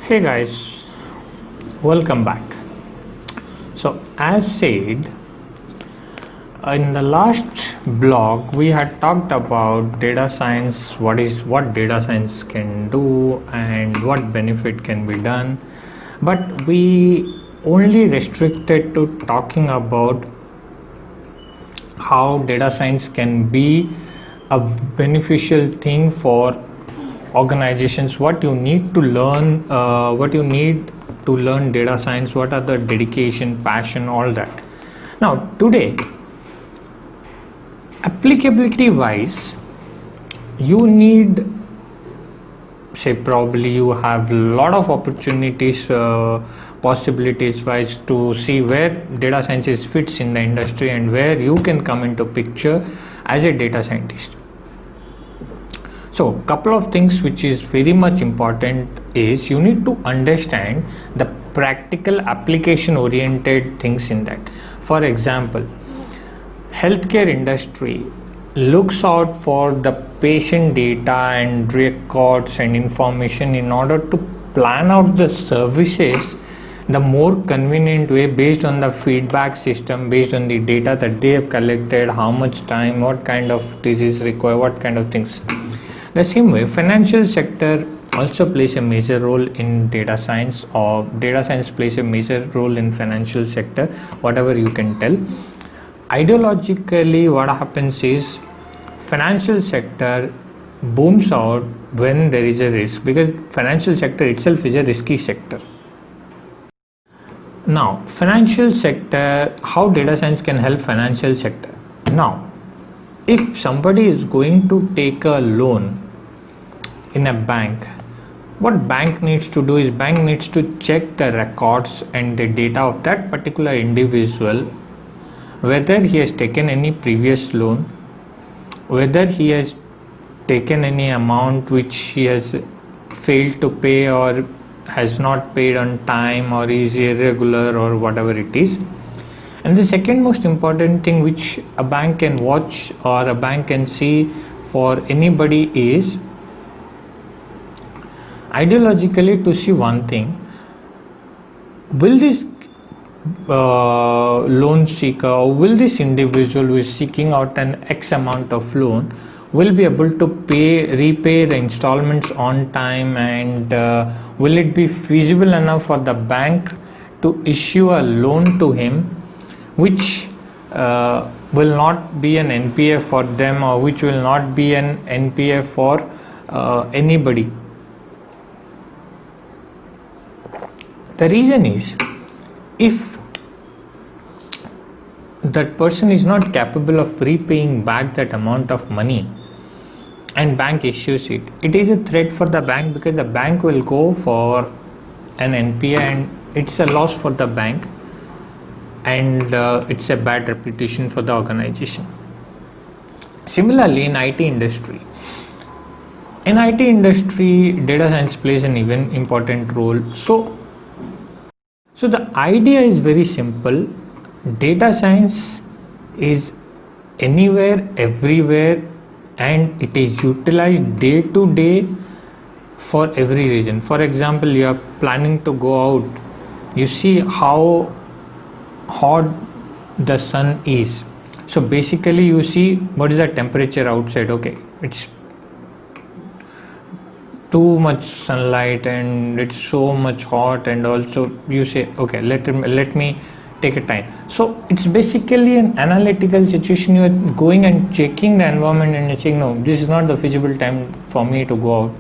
Hey guys, welcome back. So, as said, in the last blog we had talked about data science, what data science can do and what benefit can be done, but we only restricted to talking about how data science can be a beneficial thing for organizations, what you need to learn, data science, what are the dedication, passion, all that. Now today, applicability wise, you need, say, probably you have a lot of opportunities, possibilities wise, to see where data science fits in the industry and where you can come into picture as a data scientist. So couple of things which is very much important is you need to understand the practical application oriented things in that. For example, healthcare industry looks out for the patient data and records and information in order to plan out the services the more convenient way, based on the feedback system, based on the data that they have collected, how much time, what kind of disease require, what kind of things. The same way, financial sector also plays a major role in data science, or data science plays a major role in financial sector, whatever you can tell. Ideologically, what happens is financial sector booms out when there is a risk, because financial sector itself is a risky sector. Now, financial sector, how data science can help financial sector? Now, if somebody is going to take a loan in a bank, what bank needs to do is bank needs to check the records and the data of that particular individual, whether he has taken any previous loan, whether he has taken any amount which he has failed to pay or has not paid on time or is irregular or whatever it is. And the second most important thing which a bank can watch or a bank can see for anybody is ideologically to see one thing: will this loan seeker, or will this individual who is seeking out an X amount of loan will be able to repay the installments on time, and will it be feasible enough for the bank to issue a loan to him which will not be an NPA for them, or which will not be an NPA for anybody. The reason is, if that person is not capable of repaying back that amount of money and bank issues it, it is a threat for the bank, because the bank will go for an NPA and it's a loss for the bank, and it's a bad reputation for the organization. Similarly, in IT industry, data science plays an even important role. So the idea is very simple. Data science is anywhere, everywhere, and it is utilized day to day for every region. For example, you are planning to go out, you see how hot the sun is. So basically you see what is the temperature outside. Okay, it's too much sunlight and it's so much hot, and also you say, okay, let me take a time. So it's basically an analytical situation. You are going and checking the environment and you're saying, no, this is not the feasible time for me to go out.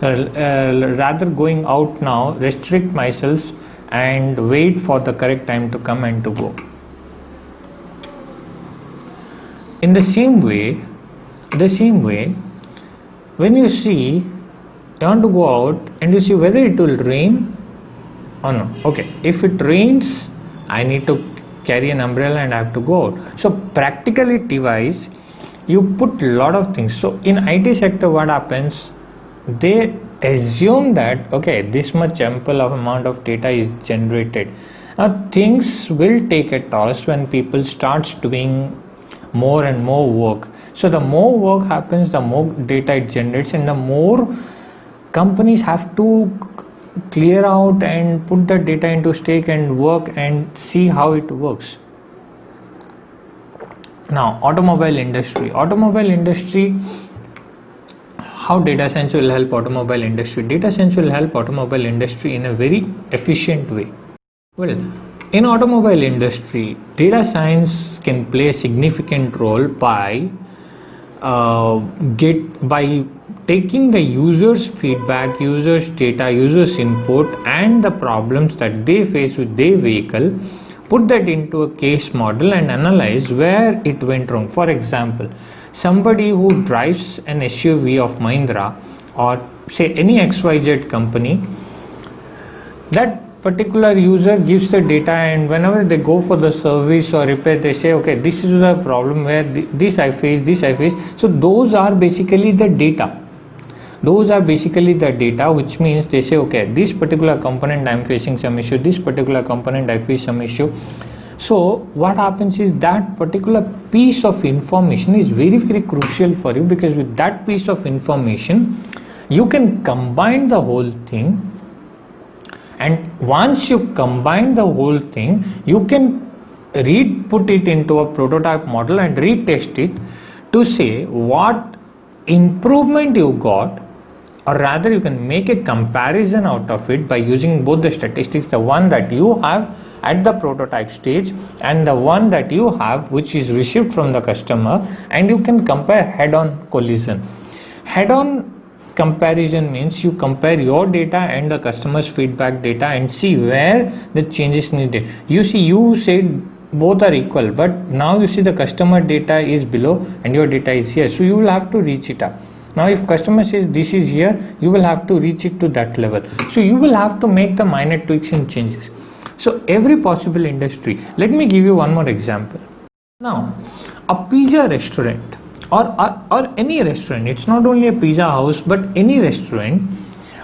Rather going out now, restrict myself and wait for the correct time to come and to go. In the same way, when you see, you want to go out and you see whether it will rain or no. Okay, if it rains, I need to carry an umbrella and I have to go out. So practicality wise, you put a lot of things. So in IT sector, what happens? They assume that, okay, this much ample of amount of data is generated. Now things will take a toss when people starts doing more and more work. So the more work happens, the more data it generates, and the more companies have to clear out and put the data into stake and work and see how it works. Now, automobile industry, how data science will help automobile industry? Data science will help automobile industry in a very efficient way. Well, in automobile industry, data science can play a significant role by taking the users' feedback, users' data, users' input, and the problems that they face with their vehicle, put that into a case model and analyze where it went wrong. For example, somebody who drives an SUV of Mahindra or say any XYZ company, that particular user gives the data, and whenever they go for the service or repair, they say, okay, this is the problem where this I face. So those are basically the data. Which means they say, okay, this particular component I'm facing some issue, this particular component I face some issue. So what happens is that particular piece of information is very, very crucial for you, because with that piece of information you can combine the whole thing, and once you combine the whole thing, you can put it into a prototype model and retest it to say what improvement you got, or rather you can make a comparison out of it by using both the statistics, the one that you have at the prototype stage and the one that you have which is received from the customer, and you can compare head-on collision. Head-on comparison means you compare your data and the customer's feedback data and see where the changes needed. You see, you said both are equal, but now you see the customer data is below and your data is here, so you will have to reach it up. Now if customer says this is here, you will have to reach it to that level, so you will have to make the minor tweaks and changes. So every possible industry. Let me give you one more example. Now a pizza restaurant or any restaurant, it's not only a pizza house but any restaurant,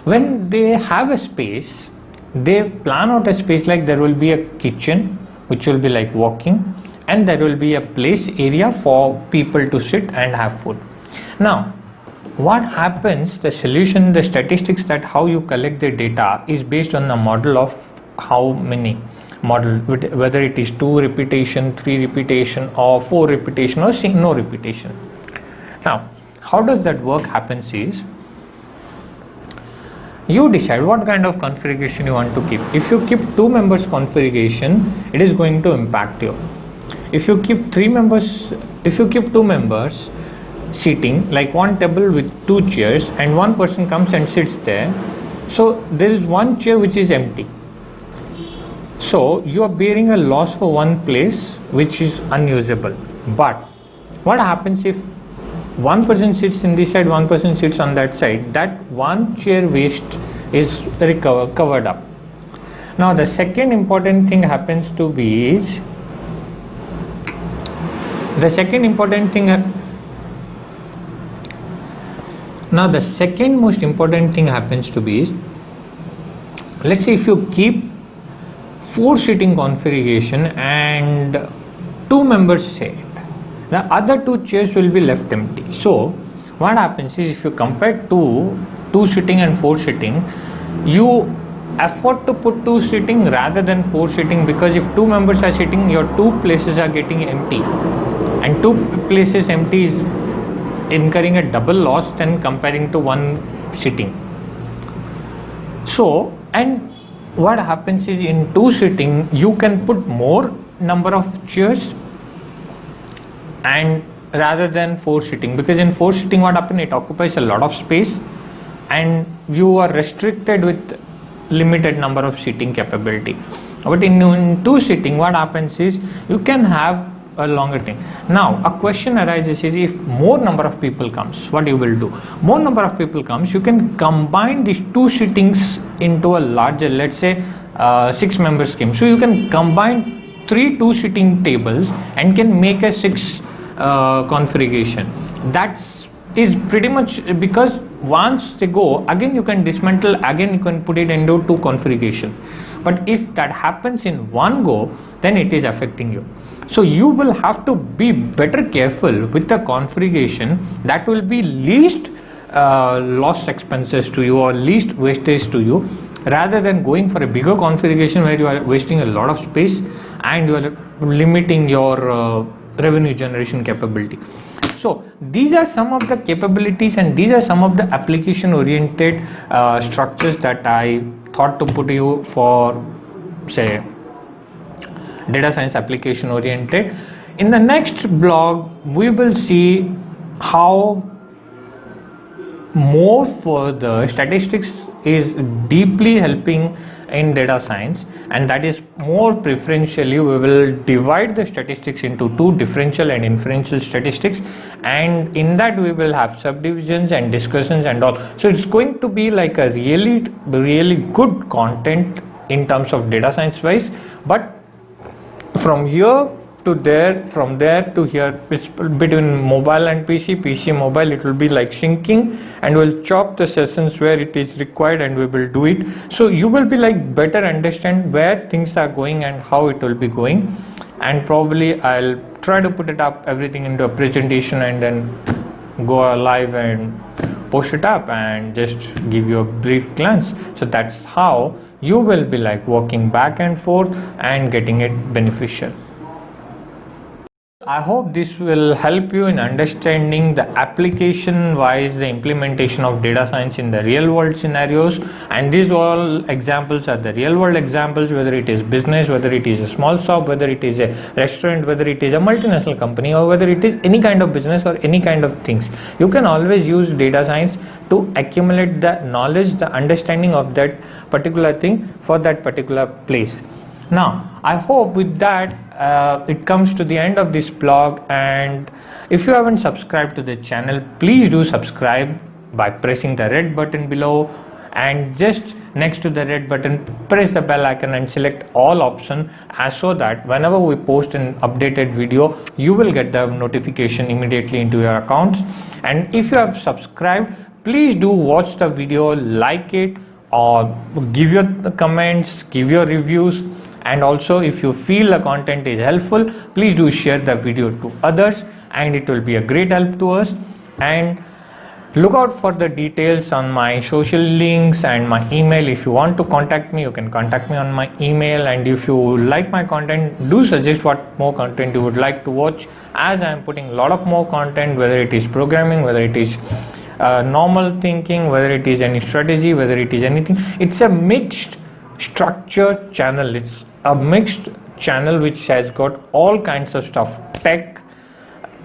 when they have a space, they plan out a space like there will be a kitchen which will be like walking, and there will be a place area for people to sit and have food. Now what happens, the solution, the statistics, that how you collect the data is based on the model of how many model, whether it is 2 repetition, 3 repetition or 4 repetition or no repetition. Now how does that work happens is, you decide what kind of configuration you want to keep. If you keep 2 members configuration, it is going to impact you. If you keep 2 members seating, like one table with 2 chairs and one person comes and sits there, so there is one chair which is empty, so you are bearing a loss for one place which is unusable. But what happens if one person sits in this side, one person sits on that side, that one chair waste is covered up. Now the second important thing happens to be is, the second most important thing happens to be is, let's say if you keep 4 sitting configuration and 2 members sit, the other 2 chairs will be left empty. So what happens is, if you compare 2 sitting and 4 sitting, you afford to put 2 sitting rather than 4 sitting, because if 2 members are sitting, your 2 places are getting empty, and 2 places empty is incurring a double loss than comparing to 1 sitting. So, and what happens is, in 2 sitting you can put more number of chairs and rather than 4 sitting, because in 4 sitting what happens, it occupies a lot of space and you are restricted with limited number of seating capability. But in 2 sitting what happens is, you can have a longer thing. Now a question arises is, if more number of people comes, what you will do? More number of people comes, you can combine these 2 sittings into a larger, let's say 6 members came, so you can combine 3 2-sitting tables and can make a 6 configuration. That is pretty much, because once they go again you can dismantle, again you can put it into 2 configuration. But if that happens in one go, then it is affecting you. So you will have to be better careful with the configuration that will be least lost expenses to you or least wastage to you, rather than going for a bigger configuration where you are wasting a lot of space and you are limiting your revenue generation capability. So these are some of the capabilities and these are some of the application oriented structures that I thought to put you for, say, data science application oriented. In the next blog we will see how more further statistics is deeply helping in data science, and that is more preferentially we will divide the statistics into two, differential and inferential statistics, and in that we will have subdivisions and discussions and all. So it's going to be like a really good content in terms of data science wise, but from here to there, from there to here, it's between mobile and PC mobile, it will be like syncing, and we'll chop the sessions where it is required and we will do it. So you will be like better understand where things are going and how it will be going, and probably I'll try to put it up everything into a presentation and then go live and post it up and just give you a brief glance. So that's how you will be like working back and forth and getting it beneficial. I hope this will help you in understanding the application wise the implementation of data science in the real world scenarios, and these all examples are the real world examples, whether it is business, whether it is a small shop, whether it is a restaurant, whether it is a multinational company, or whether it is any kind of business or any kind of things. You can always use data science to accumulate the knowledge, the understanding of that particular thing for that particular place. Now I hope with that it comes to the end of this blog, and if you haven't subscribed to the channel, please do subscribe by pressing the red button below, and just next to the red button press the bell icon and select all option, as so that whenever we post an updated video you will get the notification immediately into your accounts. And if you have subscribed, please do watch the video, like it, or give your comments, give your reviews, and also if you feel the content is helpful, please do share the video to others, and it will be a great help to us. And look out for the details on my social links and my email. If you want to contact me, you can contact me on my email, and if you like my content, do suggest what more content you would like to watch, as I am putting a lot of more content, whether it is programming, whether it is normal thinking, whether it is any strategy, whether it is anything. It's a mixed structured channel, it's a mixed channel which has got all kinds of stuff: tech,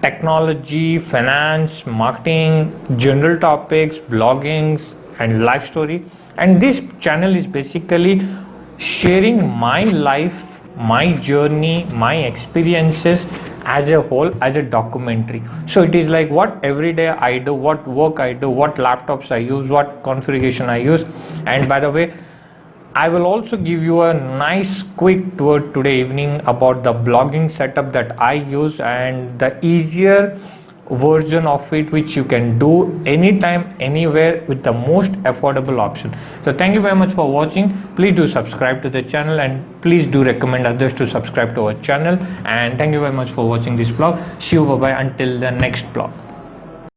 technology, finance, marketing, general topics, bloggings, and life story. And this channel is basically sharing my life, my journey, my experiences as a whole, as a documentary. So it is like what every day I do, what work I do, what laptops I use, what configuration I use. And by the way, I will also give you a nice quick tour today evening about the blogging setup that I use and the easier version of it which you can do anytime, anywhere with the most affordable option. So thank you very much for watching. Please do subscribe to the channel, and please do recommend others to subscribe to our channel. And thank you very much for watching this vlog. See you, bye bye, until the next vlog.